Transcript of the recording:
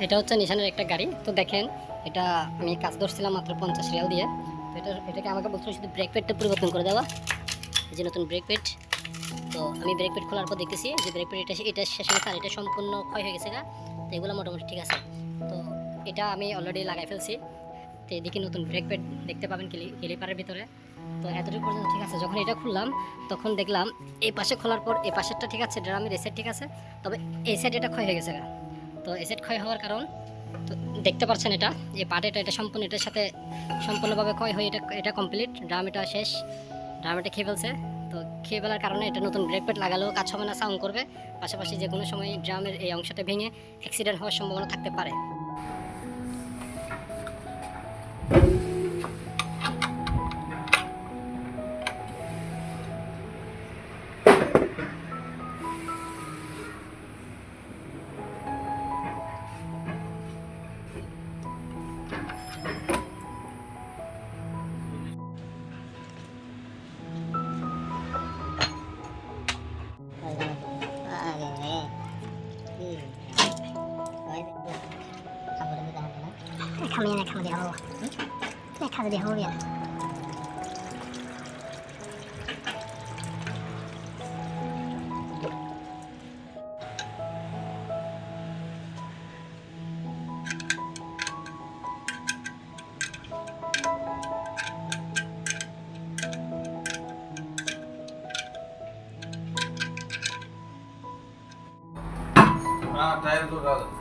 এটা হচ্ছে নিশানের একটা গাড়ি। তো দেখেন, এটা আমি কাজ ধরছিলাম মাত্র 50 রিয়াল দিয়ে। তো এটাকে আমাকে বলছিল শুধু ব্রেক প্যাডটা পরিবর্তন করে দেওয়া, এই যে নতুন ব্রেক প্যাড। তো আমি ব্রেক প্যাড খোলার পর দেখতেছি যে ব্রেক প্যাড এটা শেষ হয়ে গেছে, আর এটা সম্পূর্ণ ক্ষয় হয়ে গেছে গা। তো এগুলো মোটামুটি ঠিক আছে। তো এটা আমি অলরেডি লাগাই ফেলছি। তো এদিকে নতুন ব্রেক প্যাড দেখতে পাবেন ক্লিপারের ভিতরে। তো এতটুকু পর্যন্ত ঠিক আছে। যখন এটা খুললাম তখন দেখলাম এই পাশে খোলার পর এই পাশেরটা ঠিক আছে, ড্রামের এই সাইড ঠিক আছে, তবে এই সাইড এটা ক্ষয় হয়ে গেছে গা। তো এই সাইড ক্ষয় হওয়ার কারণ তো দেখতে পাচ্ছেন, এই পার্ট এটা সম্পূর্ণ এটার সাথে সম্পূর্ণভাবে ক্ষয় হয়ে এটা কমপ্লিট। ড্রাম এটা শেষ, ড্রাম এটা খেয়ে ফেলছে। তো খেয়ে ফেলার কারণে এটা নতুন ব্রেক প্যাড লাগালেও কাজ হবে না, সাউন্ড করবে। পাশাপাশি যে কোনো সময় ড্রামের এই অংশটা ভেঙে অ্যাক্সিডেন্ট হওয়ার সম্ভাবনা থাকতে পারে। Không đi hô. Này không đi hô vậy. Tyre तो